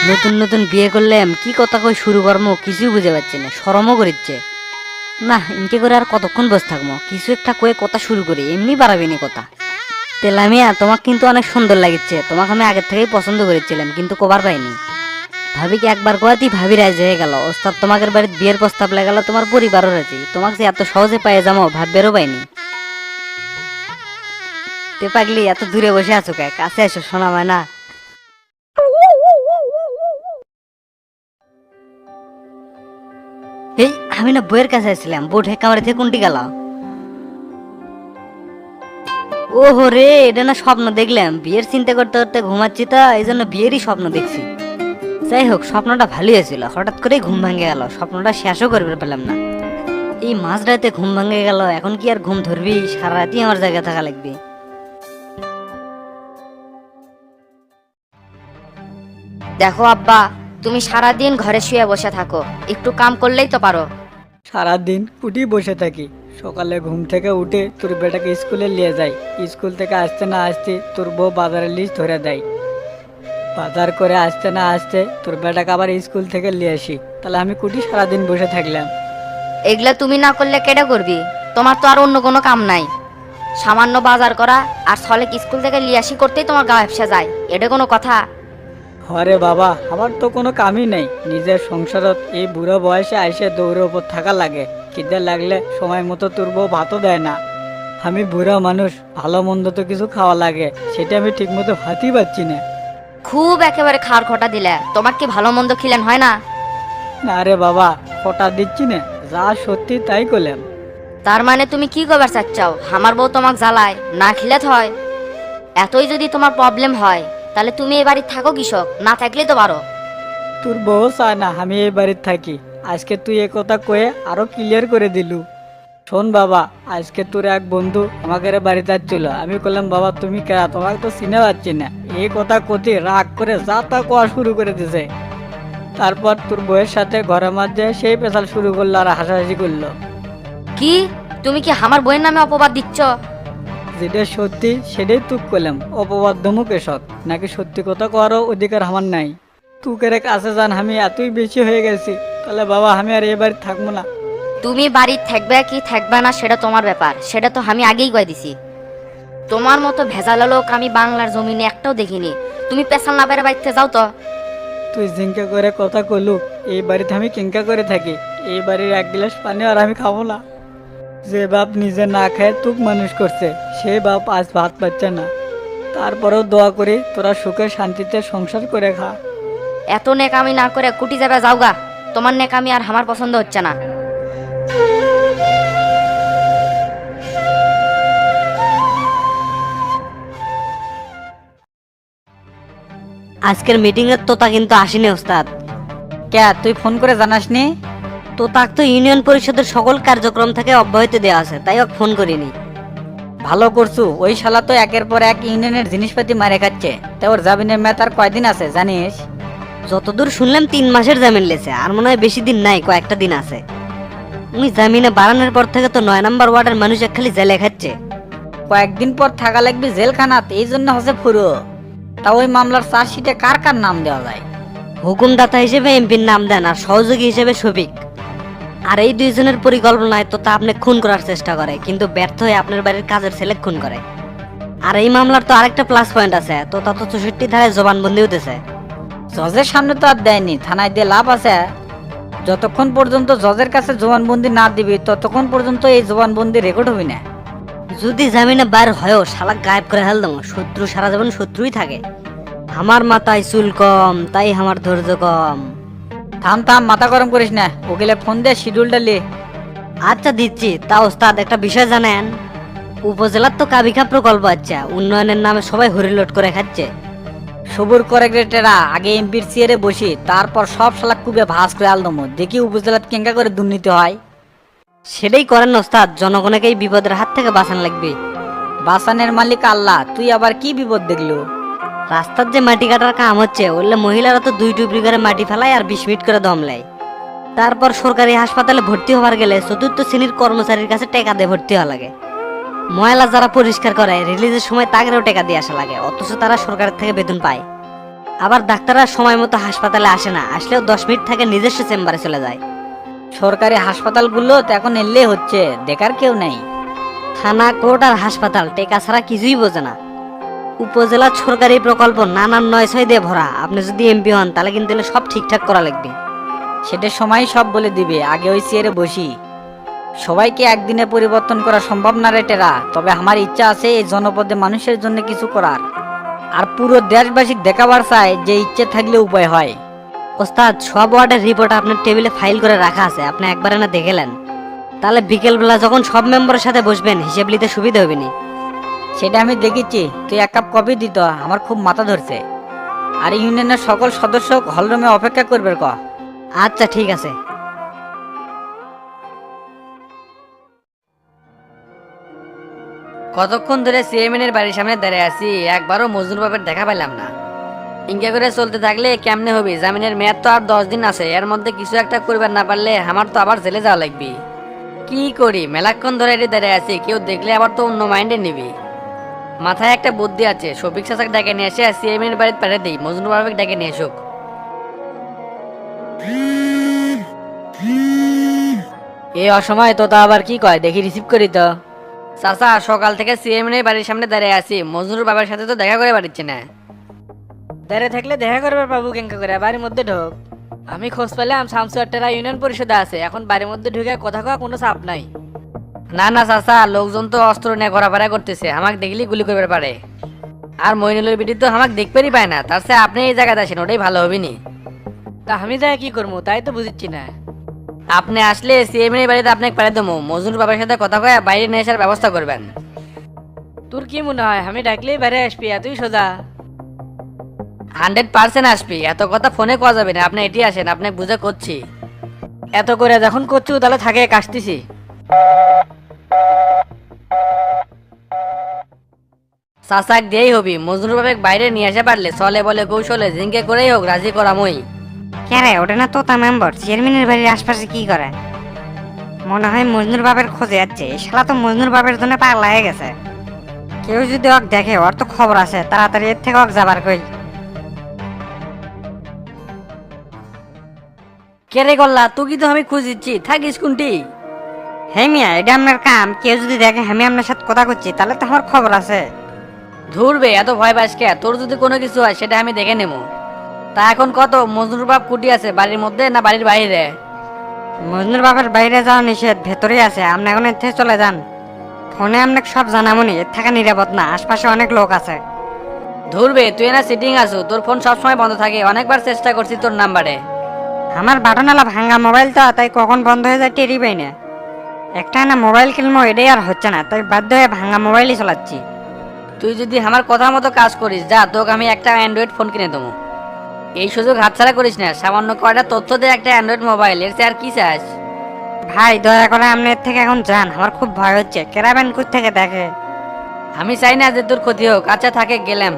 নতুন নতুন বিয়ে করলাম, কি কথা কই শুরু করবো কিছুই বুঝে পাচ্ছি না, শরমও করিচ্ছে না। ইনকে করে আর কতক্ষণ বসে থাকবো, কিছু একটা কয়ে কথা শুরু করি, এমনি বাড়াবি না কথা। তেলামিয়া, তোমাকে কিন্তু অনেক সুন্দর লাগিচ্ছে, তোমাকে আমি আগের থেকেই পছন্দ করেছিলাম, কিন্তু কবার পাইনি। ভাবি কি একবার কোয়াতেই ভাবি রাজি হয়ে গেল, ওস্তাদ তোমাদের বাড়িতে বিয়ের প্রস্তাব লাগাল, তোমার পরিবারও রাজি, তোমাকে যে এত সহজে পাইয়ে যাবো ভাববেরও পাইনি। তে পাগলি, এত দূরে বসে আছো কে? কাছে এসো, শোনা হয় না। এই আমি না বইয়ের কাছে আসছিলাম, বউ ঠেকা মারি থেকে কোনটি গেল? ওহো রে, এটা না স্বপ্ন দেখলাম, বিয়ের চিন্তা করতে করতে ঘুমাচ্ছি, তা এই জন্য বিয়েরই স্বপ্ন দেখছি। যাই হোক, স্বপ্নটা ভালোই হয়েছিল, হঠাৎ করেই ঘুম ভেঙে গেল, স্বপ্নটা শেষও করবে পেলাম না। এই মাঝরাতে ঘুম ভেঙে গেল, এখন কি আর ঘুম ধরবি? সারা রাতই আমার জায়গায় থাকা লাগবে। দেখো আব্বা, তুমি সারাদিন ঘরে শুয়ে বসে থাকো, একটু কাম করলেই তো পারো। সারাদিন কুটি বসে থাকি। সকালে ঘুম থেকে উঠে তোর বেটাকে স্কুলে নিয়ে যাই, স্কুল থেকে আসতে না আসতে তোর বউ বাজারের লিস্ট ধরে দেয়, বাজার করে আসতে না আসতে তোর বেটাকে আবার স্কুল থেকে নিয়ে আসি। তাহলে আমি কুটি সারাদিন বসে থাকলাম। এগুলা তুমি না করলে কেডা করবি? তোমার তো আর অন্য কোনো কাম নাই। সামান্য বাজার করা আর ছলেক স্কুল থেকে লিয়াসি করতেই তোমার গা ব্যবসা যায়, এটা কোনো কথা? হরে বাবা, আমার তো কোনো কামই নেই, নিজের সংসারত এই বুড়ো বয়সে আইসে দৌড়ের ওপর থাকা লাগে। খিদে লাগলে সময় মতো তোর বউ ভাতও দেয় না। আমি বুড়া মানুষ, ভালো মন্দ তো কিছু খাওয়া লাগে, সেটা আমি ঠিক মতো ভাতই পাচ্ছি না। খুব একেবারে খাওয়ার খটা দিলে, তোমার কি ভালো মন্দ খিলেন হয় না? না রে বাবা, ফটা দিচ্ছি না, যা সত্যি তাই করলাম। তার মানে তুমি কি করবার চাচ্ছাও? আমার বউ তোমাক জ্বালায় না খিলে হয়? এতই যদি তোমার প্রবলেম হয়, তাহলে তুমি এ বাড়ি থাকো কৃষক, না থাকলে তো পারো। তোর বউ চায় না আমি এই বাড়িতে থাকি, আজকে তুই এ কথা কয়ে আরো ক্লিয়ার করে দিলু। শোন বাবা, আজকে তোর এক বন্ধু আমাকে রে বাড়িতে আসছিল, আমি বললাম বাবা তুমি কেরা, তোমাকে তো চিনে পাচ্ছি না। এই কথা কতি রাগ করে যা তা কোয়া শুরু করে দিছে। তারপর তোর বউয়ের সাথে ঘরের মাঝে সেই পেশাল শুরু করলো আর হাসাহাসি করলো। কি? তুমি কি আমার বইয়ের নামে অপবাদ দিচ্ছ? যেটা সত্যি সেটাই তুক করলাম, অপবাদ দমুক এসব, নাকি সত্যি কথা করারও অধিকার আমার নাই? তুকের কাছে জান আমি এতই বেশি হয়ে গেছি, তাহলে বাবা আমি আর এ বাড়ি থাকবো না। তুমি বাড়ি থাকবে কি থাকবে না সেটা তোমার ব্যাপার, সেটা তো আমি আগেই কয়ে দিছি। তোমার মতো ভেজাল লোক আমি বাংলার জমিনে একটাও দেখিনি। তুমি পেশাল না বেড়ে বাড়িতে যাও তো। তুই জিঙ্কা করে কথা কলু, এই বাড়িতে আমি কিঙ্কা করে থাকি, এই বাড়ির এক গ্লাস পানি আর আমি খাবো না। যে বাপ নিজে না খায় তুক মানুষ করছে, সে বাপ আজ ভাত পাচ্ছে না। তারপরেও দোয়া করি তোরা সুখে শান্তিতে সংসার করে খা। এত নেকামি না করে কুটি যাবে যাওগা, তোমার নেকামি আর আমার পছন্দ হচ্ছে না। আজকের মিটিং এর তোতা কিন্তু আসেনি ওস্তাদ। কে, তুই ফোন করে জানাসনি? তোতাক তো ইউনিয়ন পরিষদের সকল কার্যক্রম থেকে অব্যাহতি দেওয়া আছে, তাই ওকে ফোন করিনি। ভালো করছু, ওই শালা তো একের পর এক ইউনিয়নের জিনিসপাতি মারে খাচ্ছে। তা ওর জামিনের মেয়াদ আর কয়দিন আছে জানিস? যতদূর শুনলাম 3 মাসের জামিন লেছে, আর মনে হয় বেশি দিন নাই, কয়েকটা দিন আছে। উনি জামিনে বাড়ানোর পর থেকে তো 9 নম্বর ওয়ার্ডের মানুষ এক খালি জেলে খাচ্ছে। কয়েকদিন পর থাকা লাগবে জেলখানাত, এই জন্য হচ্ছে ফুরো। তা ওই মামলার চার্জশিটে কার কার নাম দেওয়া যায়? হুকুমদাতা হিসেবে এমপির নাম দেন, আর সহযোগী হিসেবে শফিক। আর এই দুইজনের পরিকল্পনায় তো তা আপনি খুন করার চেষ্টা করে, কিন্তু ব্যর্থ হয়ে আপনার বাড়ির কাজের ছেলে খুন করে। আর এই মামলার তো আরেকটা প্লাস পয়েন্ট আছে, তো তা তো 64 ধারায় জবানবন্দি হতেছে। জজের সামনে তো আর দেয়নি, থানায় দিয়ে লাভ আছে? যতক্ষণ পর্যন্ত জজের কাছে জবানবন্দি না দিবি ততক্ষণ পর্যন্ত এই জবানবন্দি রেকর্ড হবি না। যদি জামিনে বার হয়ও শালা গায়েব করে হেল দেবো, শত্রু সারা জীবন শত্রুই থাকে। আমার মাথায় চুল কম, তাই আমার ধৈর্য কম। থাম থাম, মাথা গরম করিস না, ওকে ফোন দে, শিডিউলটা লে। আচ্ছা দিচ্ছি। তা ওস্তাদ, একটা বিষয় জানেন? উপজেলার তো কাবিখা প্রকল্প আছে, উন্নয়নের নামে সবাই হরিলোট করে খাচ্ছে। সবুর করে গ্রেটেরা, আগে এমপির চেয়ারে বসি, তারপর সব শালা কুবে ভাস করে আলদমো, দেখি উপজেলাত কেঙ্কা করে দুর্নীতি হয়। সেটাই করেন ওস্তাদ, জনগণকে এই বিপদের হাত থেকে বাঁচান লাগবে। বাসানের মালিক আল্লাহ, তুই আবার কি বিপদ দেখলো? রাস্তার যে মাটি কাটার কাম হচ্ছে, বললে মহিলারা তো 2 টুকরি করে মাটি ফেলায় আর 20 মিনিট করে দম নেয়। তারপর সরকারি হাসপাতালে ভর্তি হওয়ার গেলে 4র্থ শ্রেণীর কর্মচারীর কাছে টাকা দিয়ে ভর্তি হওয়া লাগে। ময়লা যারা পরিষ্কার করে রিলিজের সময় তাগেরও টাকা দিয়ে আসা লাগে, অথচ তারা সরকারের থেকে বেতন পায়। আবার ডাক্তাররা সময় মতো হাসপাতালে আসে না, আসলেও 10 মিনিট থাকে নিজস্ব চেম্বারে চলে যায়। সরকারি হাসপাতালগুলো তো এখন এলে হচ্ছে, দেখার কেউ নেই। থানা কোর্ট আর হাসপাতাল টেকা ছাড়া কিছুই বোঝে না। উপজেলা সরকারি প্রকল্প নানান 9-6 দিয়ে ভরা। আপনি যদি এমপি হন তাহলে কিন্তু এগুলো সব ঠিকঠাক করা লাগবে। সেটা সময় সব বলে দিবে, আগে ওই চেয়ারে বসি। সবাইকে একদিনে পরিবর্তন করা সম্ভব না রে টেরা, তবে আমার ইচ্ছা আছে এই জনপদে মানুষের জন্য কিছু করার, আর পুরো দেশবাসী দেখাবার চাই যে ইচ্ছে থাকলে উপায় হয়। ওস্তাদ, সব ওয়ার্ডের রিপোর্ট আপনার টেবিলে ফাইল করে রাখা আছে, আপনি একবারে না দেখেলেন? তাহলে বিকেলবেলা যখন সব মেম্বারের সাথে বসবেন হিসেব নিতে সুবিধা হবে নি। সেটা আমি দেখেছি, তুই 1 কাপ কফি দিত, আমার খুব মাথা ধরছে। আর ইউনিয়নের সকল সদস্য হলরুমে অপেক্ষা করবে ক। আচ্ছা ঠিক আছে। কতক্ষণ ধরে চেয়ারম্যান এর বাড়ির সামনে দাঁড়িয়ে আছি, একবারও মজনুর বাপের দেখা পেলাম না। ইনকা করে চলতে থাকলে কেমনে হবে? জামিনের মেয়াদ তো আর 10 দিন আছে, এর মধ্যে কিছু একটা করবার না পারলে আমার তো আবার জেলে যাওয়া লাগবে। কি করি, মেলাক্ষণ ধরে এটি দাঁড়িয়ে আছি, কেউ দেখলে আবার তো অন্য মাইন্ডে নিবি। মাথায় একটা বুদ্ধি আছে, শফিক চাচাকে ডেকে নিয়ে এসে চেয়ারম্যানের বাড়িতে পাঠিয়ে দিই, মজনুর বাপকে ডেকে নিয়ে এসুক। এই অসময় তো তা আবার কি কয়, দেখি রিসিভ করি তো। চাচা, সকাল থেকে চেয়ারম্যানের বাড়ির সামনে দাঁড়িয়ে আছি, মজনুর বাবার সাথে তো দেখা করে পারছি না। দাঁড়িয়ে থাকলে দেখা করবে বাবু, কেঙ্কা করে বাড়ির মধ্যে ঢোক। আমি খোঁজ পেলাম শামসুয়ারটেরা ইউনিয়ন পরিষদে আছে, এখন বাড়ির মধ্যে ঢুকে কথা কওয়া কোনো চাপ নাই। না না চাচা, লোকজন তো অস্ত্র নিয়ে ঘোরাফেরা করতেছে, আমাকে দেখলেই গুলি করতে পারে। আর মইনুলের বিটি তো আমাকে দেখতেই পায় না, তার চেয়ে আপনি এই জায়গাতে আসেন, ওটাই ভালো হবে নি। তা আমি যাই কি করবো তাই তো বুঝিচ্ছি না। আপনি আসলে সিএমএর বাড়িতে আপনাকে পাঠিয়ে দেবো, মজনুর বাবার সাথে কথা কয়ে বাইরে নিয়ে আসার ব্যবস্থা করবেন। তোর কি মনে হয় আমি ডাকলেই বাইরে আসবি এতই সোজা? 100% আসবি, এত কথা ফোনে কওয়া যাবে না, আপনি এটি আসেন, আপনাকে বুঝে করছি। এত করে যখন করছু তাহলে থাকে কাশতেছি। চাচাক দিয়েই হবি, মজনুর বাবাকে বাইরে নিয়ে আসে পারলে চলে বলে কৌশলে জিঙ্কে করেই হোক রাজি করামই। কেরে ওটা না তোতা মেম্বার চেয়ারম্যানের বাড়ির আশপাশে কি করে? মনে হয় মজনুর বাপের খোঁজে যাচ্ছে। এই শালা তো মজনুর বাপের জন্য পাগলা হয়ে গেছে। কেউ যদি ওকে দেখে, ওর তো খবর আছে, তাড়াতাড়ি এর থেকে ওকে যাবার কই। কেরে গল্লা, তুই তো আমি খুঁজিচ্ছি, থাকিস কোনটি? হে মিয়া, এটা আপনার কাম। কেউ যদি দেখে আমি আপনার সাথে কথা করছি তাহলে তো আমার খবর আছে। ধরবে এত ভয় পাস কে? তোর যদি কোনো কিছু হয় সেটা আমি দেখে নেব। তা এখন কত মজনুর বাপ কুটি আছে, বাড়ির মধ্যে না বাড়ির বাইরে? মজনুর বাপের বাইরে যাওয়া নিষেধ, ভেতরেই আছে। আপনি এখন এর থেকে চলে যান। ফোনে আপনাকে সব জানামনি, এর থাকা নিরাপদ না, আশপাশে অনেক লোক আছে। ধরবে তুই না সিটিং আছো, তোর ফোন সবসময় বন্ধ থাকে, অনেকবার চেষ্টা করছি তোর নাম্বারে। আমার বাটনালা ভাঙ্গা মোবাইল তো, তাই কখন বন্ধ হয়ে যায় টেরি পাই না। একটা না মোবাইল কিনবো, এটাই আর হচ্ছে না, তাই বাধ্য হয়ে ভাঙ্গা মোবাইলই চালাচ্ছি। তুই যদি আমার কথা মতো কাজ করিস, যা তোকে আমি একটা অ্যান্ড্রয়েড ফোন কিনে দেবো। এই সুযোগ হাতছাড়া করিস না, সামান্য কয়টা তথ্য দিয়ে একটা অ্যান্ড্রয়েড মোবাইল, এর চেয়ে আর কি চাস? ভাই দয়া করে আপনি এর থেকে এখন যান, আমার খুব ভয় হচ্ছে। কেরাবেন কোথা থেকে দেখে। আমি চাই না যে তোর ক্ষতি হোক। আচ্ছা থাকে, গেলাম।